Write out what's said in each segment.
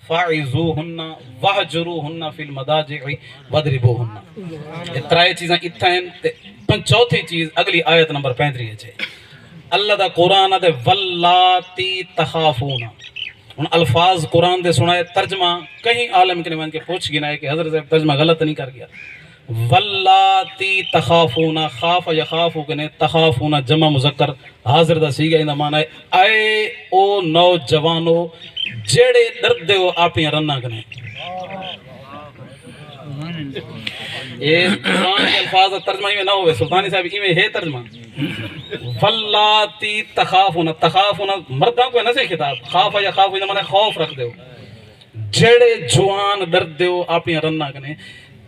فاعزوہن وہجروہن فی المضاجع وضربوہن. یہ ترائے چیزاں اتھا ہیں. چوتھی چیز اگلی آیت نمبر 35 ہے. اللہ دا قرآن دے واللاتی تخافون. ان الفاظ قرآن دے سنائے ترجمہ کہیں عالم کے نمان کے پوچھ گنا ہے کہ حضرت صاحب ترجمہ غلط نہیں کر گیا. واللاتی تخافون خاف یخافو کنے تخافون جمع مذکر حاضر دا سیگا اندہ معنی ہے اے او نوجوانو جیڑے ڈردے ہو اپنی رنہ کنے. یہ قرآن کے الفاظ ترجمہ میں نہ ہوئے سلطانی صاحب میں ہے ترجمہ. واللاتی تخافون تخافون مردوں کو ہے نا سے خطاب خاف یا خاف اندہ معنی خوف رکھ دے ہو جیڑے جوان ڈردے ہو اپنی رنہ کنے.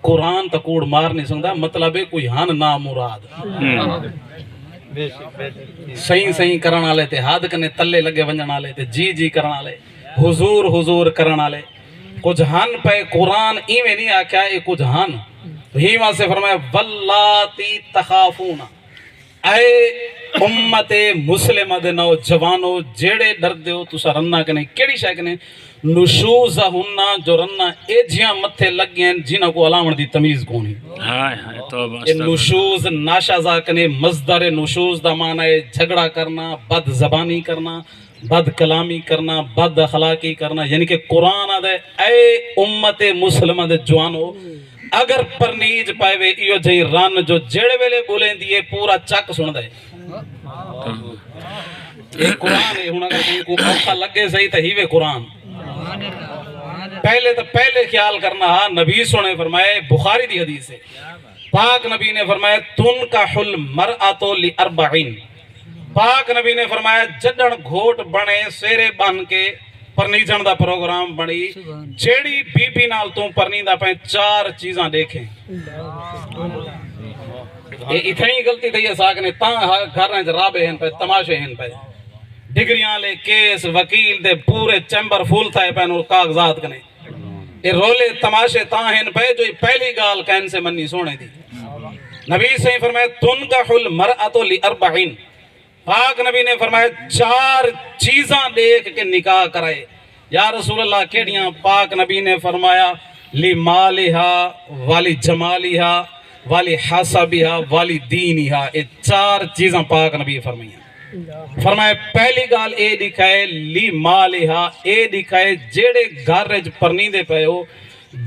قرآن تکوڑ مار نہیں سکتا مطلب ہے کوئی ہن نا مراد صحیح صحیح کرن والے تے ہاتھ کنے تلے لگے ونجن والے تے جی جی کرن والے حضور حضور کرن والے کچھ ہن پہ قرآن ایویں نہیں آکھیا اے کچھ ہن ہی وہاں سے فرمایا واللاتی تخافون اے امت مسلمہ دے نوجوانو جیڑے ڈردے ہو تسا رنہ کنے کیڑی شے کنے نشوزہن جو رنہ اے جیاں متھے لگیں جنہاں کو علامت دی تمیز کونی. نشوز ناشازہ کنے مصدر نشوز دا معنی ہے جھگڑا کرنا بد زبانی کرنا بد کلامی کرنا بد اخلاقی کرنا. یعنی کہ قرآن دے اے امت مسلمہ دے جوانو اگر پرنیج پائے وے ایو جئی رن جو جیڑے ویلے بولیں دیئے پورا چک سن دے. یہ قرآن ہے ہن اگر ان کو اچھا لگے صحیح تو ہی وے قرآن. پہلے خیال کرنا ہاں نبی سنے فرمائے بخاری دی حدیث ہے پاک نبی نے فرمایا تنکح المرأۃ لاربعین. پاک نبی نے فرمایا جڈن گھوٹ بنے سیرے بن کے پرنیجن دا پروگرام بنی جیڑی بی بی نال تو پرنیدہ پہ 4 چیزاں دیکھیں. یہ اتنی غلطی تھی ساک نے تاں گھر رہے رابے ہیں پہ تماشے ہیں پہ ڈگریاں لے کیس وکیل دے پورے چیمبر فول تھا پہ نور کاغذات کنے. یہ رولے تماشے تاں ہیں پہ جو پہلی گال کہن سے منی سونے دی. نبی سے فرمایا تنکح المرأۃ لاربعین. پاک نبی نے فرمایا 4 چیزاں دیکھ کے نکاح کرائے. یا رسول اللہ کیڑیاں؟ پاک نبی نے فرمایا لمالہا والی جمالہا والی حسبہا والی دینہا. یہ 4 چیزاں پاک نبی فرمائیں. فرمایا پہلی گال اے دکھائے لمالہا اے دکھائے جیڑے گھر وچ پرنیندے پئے ہو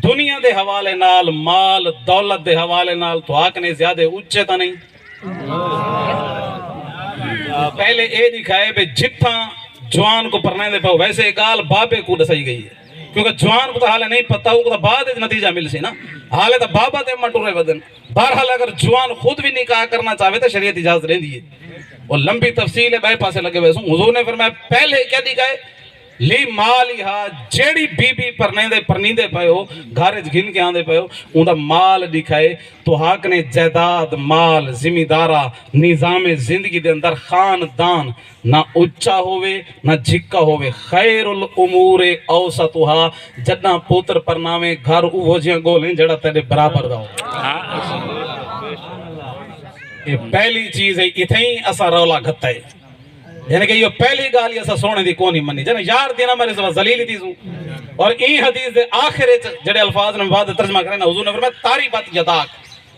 دنیا دے حوالے نال مال دولت دے حوالے نال تو آکنے زیادہ اچھے تا نہیں. پہلے اے دکھائے بے جتھاں جوان کو پرنے دے پاؤ ویسے گال بابے کو دسائی گئی ہے کیونکہ جوان کو تو حالے نہیں پتہ ہو تو بعد نتیجہ مل سی نا حالے تو بابا دے مٹورے بدن. بہرحال اگر جوان خود بھی نکاح کرنا چاہے تو شریعت اجازت رہی دیئے اور لمبی تفصیل ہے بھائی پاسے لگے ویسوں. حضور نے فرمایا پہلے کیا دکھائے لی مالہا جیڑی بی بی پرنیندے پئے ہو گھر گھن کے آندے پئے ہو ان دا مال دکھائے تو حق نے جائیداد مال ذمہ دارہ نظام زندگی دے اندر خاندان نہ اچھا ہوئے نہ جھکا ہوئے. خیر الامور اوسطہا جدنا پوتر پرنامے گھر اوہ جیاں گولیں جڑا تیرے برابر دا ہو. یہ پہلی چیز ہے اتھیں اسا رولا گھتا ہے. یعنی کہ یہ پہلی گالی ایسا سونے دی کونی منی جانا یار دینا میرے سوا ذلیلی دیزوں. اور این حدیث دے آخر جڑے الفاظ نے بعد ترجمہ کریں حضور نے فرمایا تاری بات یداک.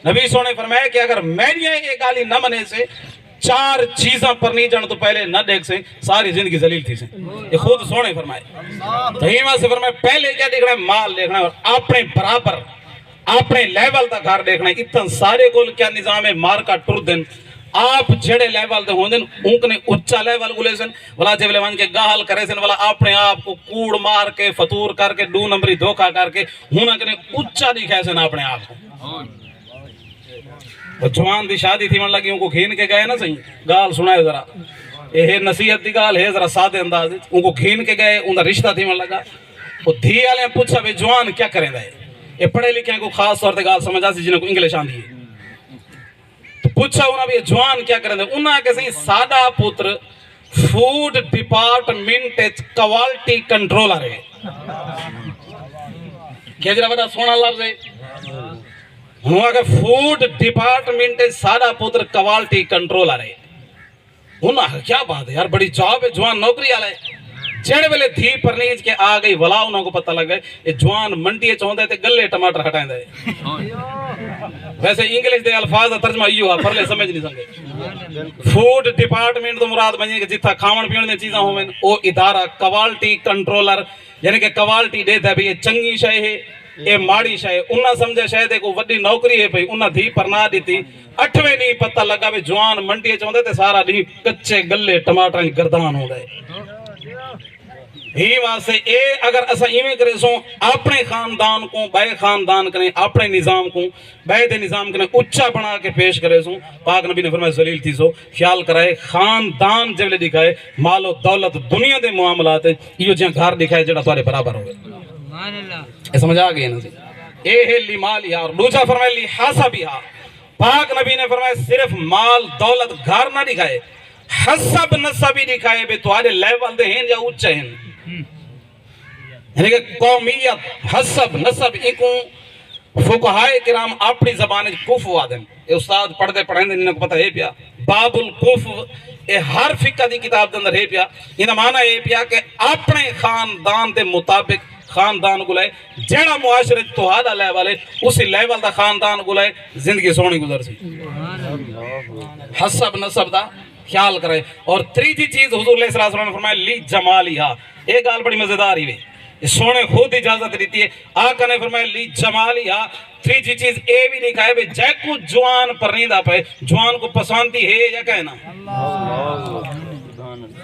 نبی سونے فرمایا کہ اگر میں یہ گالی نہ منے سے 4 چیزاں پر نہیں جان تو پہلے نہ دیکھ سے ساری زندگی ذلیل تھی سے. یہ خود سونے فرمائے تو ہی وہاں سے فرمایا پہلے کیا دیکھنا ہے مال دیکھنا ہے اور اپنے برابر اپنے لیول دا گھر دیکھنا ہے. اتنا سارے کو کیا نظام ہے مار کا ٹر دن آپ جڑے لیول دے ہوندن انک نے اچھا لیول گلے سن ولا جب لیوان کے گاہل کرے سن ولا اپنے آپ کو کوڑ مار کے فطور کر کے 2 نمبری دھوکہ کر کے ہونک نے اچھا دکھائے سن اپنے آپ کو. تو جوان دی شادی تھی من لگی ان کو گھین کے گئے نا صحیح گال سنائے ذرا یہ نصیحت دی گال ہے ذرا سادے انداز ان کو گھین کے گئے ان دا رشتہ تھی من لگا وہ دھی والے پوچھا بے جوان کیا کریں دے. یہ پڑھے لکھے کو خاص طور تے گال سمجھا سی جنہیں کو انگلش آندھی ہے تو پوچھا انہاں بھی جوان کیا کریں دے. انہاں کے صحیح سادہ پوتر فوڈ ڈپارٹمنٹ کوالٹی کنٹرولر ہے. کیا جرا بڑا سونا لفظ ہے ہوا کہ فوڈ ڈپارٹمنٹ سادہ پوتر کوالٹی کنٹرولر ہے. انہاں کیا بات ہے یار بڑی جاب ہے جوان نوکری والا ہے جڑ ویلے دھی پرنیج کے آ گئی ولا انہوں کو پتہ لگ گئے یہ جوان منڈی چاہتا ہے گلے ٹماٹر ہٹائیں دے ویسے انگلش دے الفاظ کا ترجمہ یہ ہوا پرلے سمجھ نہیں سکے فوڈ ڈپارٹمنٹ تو مراد بنی کہ جتھا کھاون پیون دی چیزاں ہوئیں او ادارہ کوالٹی کنٹرولر یعنی کہ کوالٹی دے ہے بھی یہ چنگی شے ہے یہ ماڑی شے انہاں سمجھے شاید کو وڈی نوکری ہے بھئی انہاں دھی پرنا دیتی 8ویں نہیں پتہ لگا بھی جوان منڈی چاہتے تے سارا نہیں کچے گلے ٹماٹر گردان ہو گئے ہی واسطے اے اگر اسا ایویں کرے سو اپنے خاندان کو بے خاندان کریں اپنے نظام کو بے دے نظام کریں اچھا بنا کے پیش کرے سو پاک نبی نے فرمایا ذلیل تھی سو خیال کرائے خاندان جب لے دکھائے مال و دولت دنیا دے معاملات یہ جہاں گھر دکھائے جڑا تارے برابر ہوئے اے سمجھ آگئے نا اے ہے لی مالی اور دوسرا فرمایا لی حسبیہا پاک نبی نے فرمایا صرف مال دولت گھر نہ دکھائے حسب نسبی دکھائے بے توارے لیول دے ہیں یا اچھے ہیں یعنی کہ قومیت حسب نسب ایکوں فقہائے کرام اپنی زبان کف وادن اے استاد پڑھتے پڑھیں دے انہوں کو پتہ ہے پیا باب الکف اے ہر فقہ دی کتاب دے اندر ہے پیا یہ معنی ہے پیا کہ اپنے خاندان دے مطابق خاندان کو لائے جیڑا معاشرے توہادہ لے والے اسی لیول دا خاندان کو لائے زندگی سونی گزر سی حسب نسب دا خیال کرے اور تیسری چیز حضور علیہ السلام نے فرمایا لی جمالیہا ایک گال بڑی مزیدار ہی ہے سونے خود اجازت دیتی ہے آقا نے فرمایا لی جمالیہا تیسری چیز اے بھی لکھا ہے جے کو جوان پرنیدہ پہ جوان کو پسندی ہے یا کہنا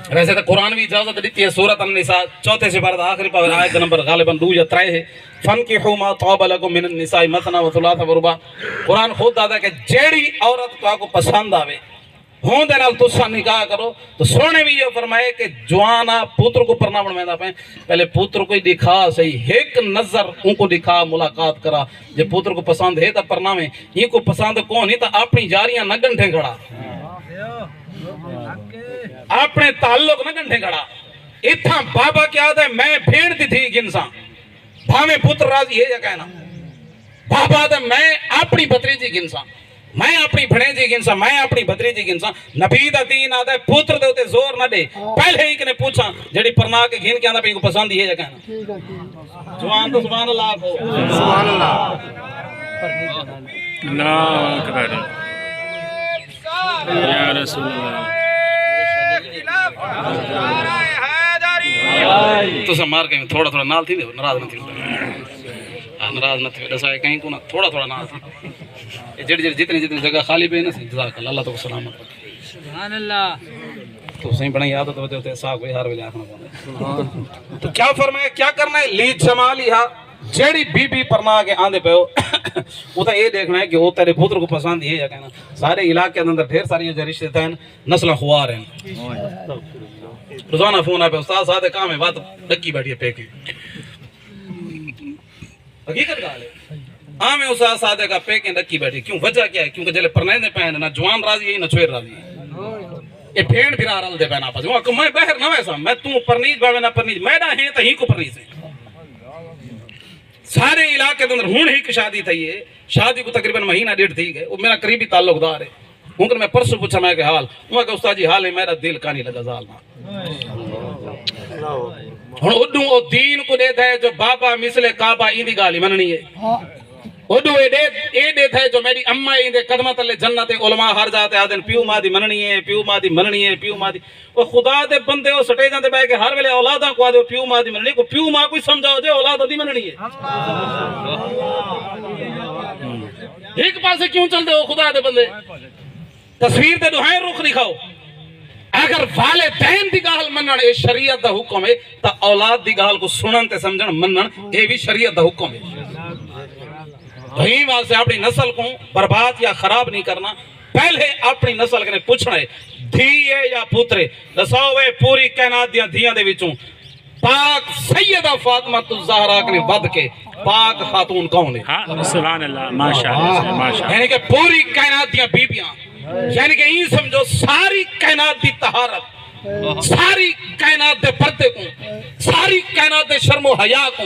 ویسے تو قرآن بھی اجازت دیتی ہے سورۃ النساء 4 سے بارد آخری پاور آیت نمبر غالباً 2 یا 3 ہے فَانْكِحُوا مَا طَابَ لَكُم مِّنَ النِّسَاءِ مَثْنَىٰ وَثُلَاثَ وَرُبَاعَ قرآن خود دادا ہے کہ جیڑی عورت کو پسند آوے ہوں دے نال تسا نکاح کرو تو سونے بھی یہ فرمائے کہ جوانا پوتر کو پرنا بنوائے پہیں پہلے پوتر کو دکھا صحیح ایک نظر ان کو دکھا ملاقات کرا جب پوتر کو پسند ہے تا پرنا میں یہ کو پسند کون نہیں تا اپنی جاریاں نہ گنٹھیں کھڑا اپنے تعلق نہ گنٹھیں کھڑا اتھا بابا کیا آدھا ہے میں بھیڑ دی تھی گنساں بھامے پوتر راضی ہے یا کہنا بابا آدھا میں اپنی بھتریجی گنساں میں اپنی بھڑیجی گنساں میں اپنی بھتریجی گنساں نبی دا دین آدھا ہے پوتر دے ہوتے زور نہ دے پہلے ہی کنے پوچھا جڑی پرنا کے گھن کے آدھا پہ ان کو پسند ہی ہے یا کہنا جوان تو سبحان اللہ کو سبحان اللہ اللہ اکبر یا رسول اللہ تو سا مار کہیں تھوڑا تھوڑا نال تھی دے نراز نہ تھی نراز نہ تھی دسائے کہیں کو نہ تھوڑا تھوڑا نال تھی جتنی جگہ خالی پہ نا سی جزاک اللہ تو سلامت سبحان اللہ تو صحیح بڑھائی یاد ہوتے ہوتے ساکھ ہوئی ہر ویلے آخنا پہنے تو کیا فرمائے کیا کرنا ہے لی جمالیہا جیڑی بی بی پرنا آگے آندے پہ ہو وہ تو یہ دیکھنا ہے کہ وہ تیرے پوتر کو پسند ہے یا کہنا سارے علاقے اندر ڈھیر ساری جو رشتے تھے نسلیں خوار ہیں روزانہ فون آئے پہ استاد سادے کام ہے بات ڈکی بیٹھی ہے پیکی حقیقت گال ہے آمیں استاد سادے کا پیکیں ڈکی بیٹھی کیوں وجہ کیا ہے کیونکہ جلے پرنائندے پہنے نہ جوان راضی ہے نہ چویر راضی ہے یہ بھیڑ بھیرا رل دے پہنا پاس میں بہر نہ ویسا میں توں پرنیج باوے نہ پرنیج میں نہ ہیں تو ہی کو پرنیج ہے سارے علاقے دے اندر ہون ہی کی شادی تھی ہے شادی کو تقریباً مہینہ ڈیڑھ تھی گئے وہ میرا قریبی تعلق دار ہے ممکن میں پرسوں پوچھا میں کہ حال وہ کہ استاد جی حال ہے میرا دل کانی لگا ظالمہ ہن اڈوں او دین کو دیتا ہے جو بابا مثل کعبہ ایندی گالی مننی ہے اڈوں اے دیتا ہے جو میری اماں ایندے قدمہ تلے جنت علماء ہر جاتے آدن پیو ماں دی مننی ہے پیو ماں دی مننی ہے پیو ماں دی وہ خدا دے بندے ہو سٹے جاندے بے کہ ہر ویلے اولاداں کو آدے پیو ماں دی مننی کو پیو ماں کوئی سمجھاؤ جے اولاد دی مننی ہے ایک پاسے کیوں چل دے ہو خدا دے بندے تصویر دے دہائیں رخ دکھاؤ اگر والدین دی گال منن اے شریعت دا حکم ہے تا اولاد دی گال کو سنن تے سمجھن منن اے بھی شریعت دا حکم ہے دہی واسے اپنی نسل کو برباد یا خراب نہیں کرنا پہلے اپنی نسل کے پوچھنا ہے دھیے یا پوترے دساوے پوری کائنات دیاں دھیاں دے وچوں پاک سیدہ فاطمہ الزہرا نے ود کے پاک خاتون کون ہے سبحان اللہ ماشاءاللہ ماشاءاللہ یعنی کہ پوری کائنات دیاں بیبیاں یعنی کہ یہ سمجھو ساری کائنات دی طہارت ساری کائنات دے پردے کو ساری کائنات دے شرم و حیا کو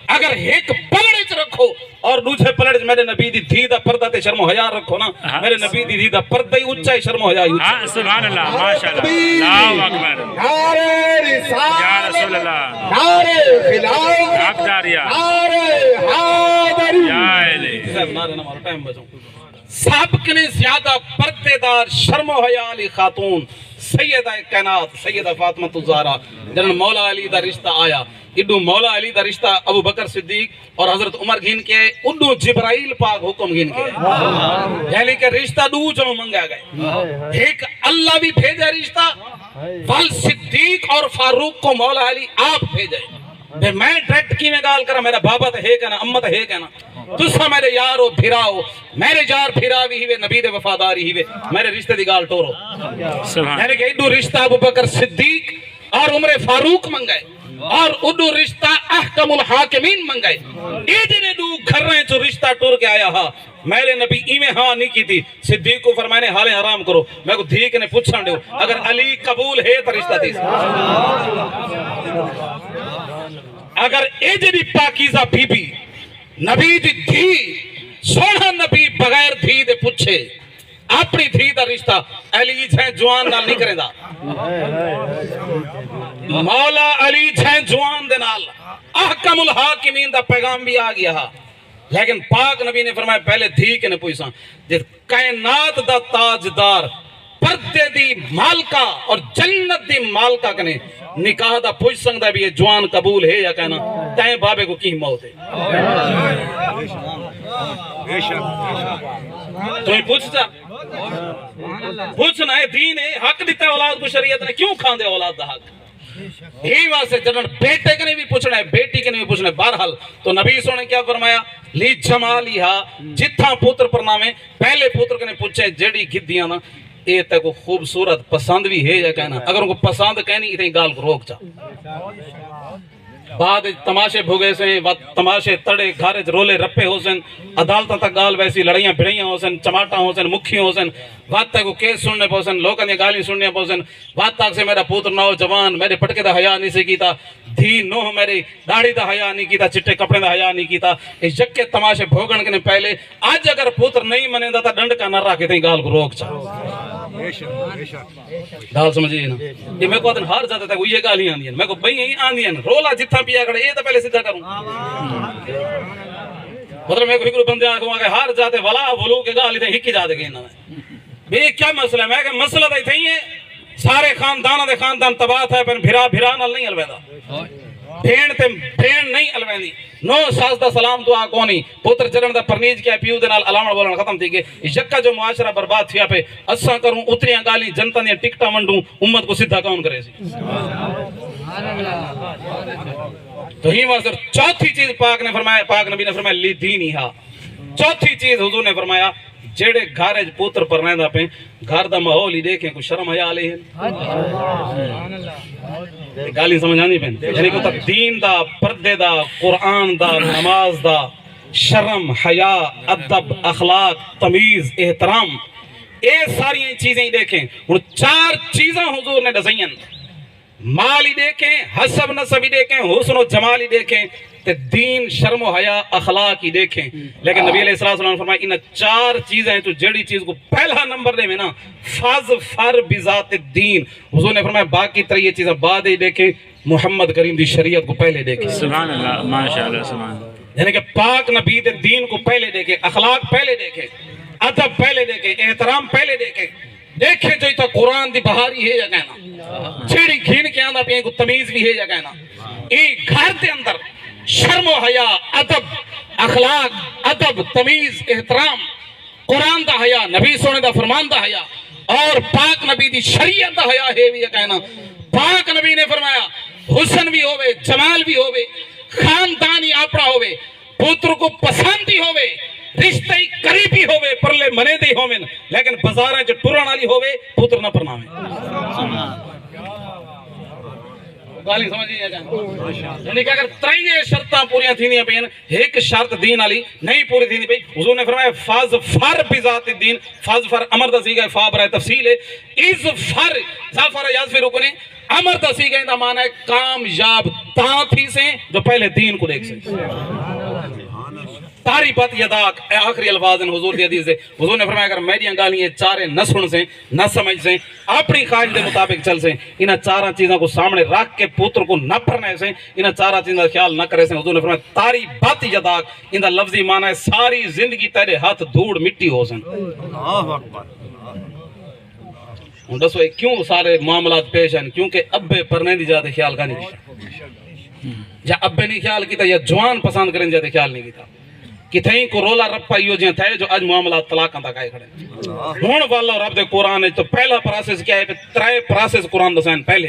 اگر ایک پلڑے چ رکھو اور دوسرے پلڑے میرے نبی دی دھی دا پردہ تے شرم و حیا رکھو نا میرے نبی دی دھی دا پردہ ہی اونچا ہے شرم و حیا ہاں سبحان اللہ ماشاءاللہ اللہ اکبر نعرہ رسالت یا رسول اللہ نعرہ خلافت حق جاریہ نعرہ حیدری یا علی نعرہ نہ مارو ٹائم بچو سابق نے زیادہ پردے دار شرم و حیا علی خاتون سیدہ کائنات سیدہ فاطمہ الزہرا جنہوں مولا علی دا رشتہ آیا اڈو مولا علی دا رشتہ ابو بکر صدیق اور حضرت عمر گھن کے اڈو جبرائیل پاک حکم گھن کے یعنی کہ رشتہ دو جو منگا گئے ایک اللہ بھی بھیجا رشتہ والصدیق اور فاروق کو مولا علی آپ بھیجے بے میں ڈائریکٹ کی میں گال کرا میرا بابا تے ہے کہنا امت ہے کہنا تسا میرے یارو بھراؤ میرے یار بھراوی ہوئے نبی دے وفاداری ہوئے میرے رشتے دی گال ٹورو سبحان یعنی کہ ایڈو رشتہ ابو بکر صدیق اور عمر فاروق منگائے اور اڈو رشتہ احکم الحاکمین منگائے ایجنے دو گھر رہے جو رشتہ ٹور کے آیا ہاں میرے نبی ایمیں ہاں نہیں کی تھی صدیق کو فرمائنے حالیں حرام کرو میں کو دھیک نے پوچھاں دے اگر علی قبول ہے تو رشتہ تھی اگر ایجنی پاکیزہ بی بی نبی دی دھی سونا نبی بغیر دھی دے پوچھے اپنی دھی دا رشتہ علی جھیں جوان نال نہیں کریں دا مولا علی جھیں جوان دے نال احکم الحاکمین دا پیغام بھی آ گیا لیکن پاک نبی نے فرمایا پہلے دھی کے نے پوچھا جس کائنات دا تاجدار پردے دی مالکہ اور جنت دی مالکہ کنے نکاح دا پوچھ سکتا بھی یہ جوان قبول ہے یا کہنا تائیں بابے کو کی موت ہے تو ہی پوچھتا پوچھنا ہے دین ہے حق دیتا ہے اولاد کو شریعت نے کیوں کھان دے اولاد دا حق یہی واسطے جنہوں بیٹے کے نہیں بھی پوچھنا ہے بیٹی کے نہیں بھی پوچھنا ہے بہرحال تو نبی صلی اللہ علیہ وسلم نے کیا فرمایا لی جمالیہا جتھا پوتر پر نامے پہلے پوتر کے نہیں پوچھے جڑی گدیاں نا اے تے کو خوبصورت پسند بھی ہے یا کہنا اگر ان کو پسند کہنی اتنی گال کو روک جا بعد تماشے بھوگے سے تماشے تڑے گھارج رولے رپے ہو سن عدالتہ تک گال ویسی لڑیاں بھڑیاں ہو سن چماٹا ہو سن مکھی ہو سن بات تک کو کیس سننے پہو سن لوگوں نے گالی سننے پہو سن بات تک سے میرا پوتر نوجوان میرے پٹکے دا حیا نہیں سے کیتا دھی نوہ میری داڑھی دا حیا نہیں کیتا چٹے کپڑے دا حیا نہیں کیتا اس جگ کے تماشے بھوگن کے پہلے آج اگر پوتر نہیں منے دا تا ڈنڈ کا نہ رکھے تھی گال کو روک چا گال سمجھئے نا یہ میں کو ہر جاتا تھا یہ گالی آندی ہیں میں کو بھئی یہی آندی ہیں رولا جتھا پیا کڑے یہ تو پہلے سدھا کروں مطلب میں کو فکر بندے آنکھوں آگے ہر جاتے ولا ولو کے گالی تھے ہکی جاتے گئے بے کیا مسئلہ ہے میں کہ مسئلہ دے تھے یہ سارے خاندانہ دے خاندان تباہ تھا پہن بھرا نال نہیں الویدہ بھین تے بھین نہیں الویندی نو ساز دا سلام دعا کونی پوتر چرن دا پرنیج کیا پیو دے نال علامہ بولن ختم تھی گئے یکا جو معاشرہ برباد تھیا پہ اساں کروں اتریاں گالی جنتا نے ٹکٹا منڈوں امت کو سدھا کون کرے سی تو ہی واسر چوتھی چیز پاک نے فرمایا پاک نبی نے فرمایا لی دینی ہا چوتھی چیز حضور نے فرمایا جیڑے گھارج پوتر پر رہندا پہ گھر دا ماحول ہی دیکھیں کوئی شرم حیا علیہ گالی سمجھ آنی پہن یعنی کہ دین دا پردے دا قرآن دا نماز دا شرم حیا ادب اخلاق تمیز احترام اے ساری چیزیں ہی دیکھیں اور چار چیزیں حضور نے دسائیں مال ہی دیکھیں حسب نسب ہی دیکھیں حسن و جمال ہی دیکھیں تے دین شرم و حیا اخلاق ہی دیکھیں لیکن نبی علیہ السلام نے فرمایا ان چار چیزیں ہیں تو جڑی چیز کو پہلا نمبر دے میں نا فاظفر بذات الدین حضور نے فرمایا باقی تر یہ چیزیں بعد ہی دیکھیں محمد کریم دی شریعت کو پہلے دیکھیں سبحان اللہ ماشاءاللہ سبحان اللہ یعنی کہ پاک نبی دے دین کو پہلے دیکھیں اخلاق پہلے دیکھیں ادب پہلے دیکھیں احترام پہلے دیکھیں دیکھیں جو تا قرآن دی بہاری ہے یا کہنا چھڑی گھین کے آندہ پہ کو تمیز بھی ہے یا کہنا ایک گھر دے اندر شرم و حیا ادب اخلاق ادب تمیز احترام قرآن دا حیا نبی سونے دا فرمان دا حیا اور پاک نبی دی شریعت دا حیا ہے بھی یا کہنا پاک نبی نے فرمایا حسن بھی ہوئے جمال بھی ہوئے خاندانی آپڑا ہوئے پوتر کو پسندی ہوئے رشتہ قریبی ہوئے پرلے منے دی ہوئے لیکن بزارہ جو ٹورن والی ہوئے پوتر نہ پرنامے گالی سمجھیں جائیں یعنی کہ اگر ترائیے شرطاں پوریاں تھی نہیں پہن ایک شرط دین علی نہیں پوری تھی نہیں پہن حضور نے فرمایا فاظفر بذات الدین فاظفر امر دا سیگا فا برائے تفصیل ہے از فر ظافر یاز فی رکنے امر دسی گئے دا معنی ہے کامیاب تاں تھی سے جو پہلے دین کو دیکھ سے تاری بات یداک آخری الفاظ ہیں حضور دی حدیث سے حضور نے فرمایا اگر میری گالیاں یہ چارے نہ سن سے نہ سمجھ سے اپنی خواہش دے مطابق چل سے انہاں چارہ چیزوں کو سامنے رکھ کے پوتر کو نہ پڑھنے سے انہاں چارہ چیزوں کا خیال نہ کرے سے حضور نے فرمایا تاری بات یداک ان دا لفظی معنی ہے ساری زندگی تیرے ہاتھ دھوڑ مٹی ہو سن دسو کیوں سارے معاملات پیش ہیں کیونکہ ابے پرنے دی جاتے خیال کا نہیں یا ابے نہیں خیال کیتا یا جوان پسند کریں جاتے خیال نہیں کیتا کتھیں کو رولا رب پائیو جہاں تھے جو آج معاملات طلاقاں تک آئے کھڑے ہون والا رب دے قرآن ہے تو پہلا پراسس کیا ہے 3 پراسس قرآن دسائن پہلے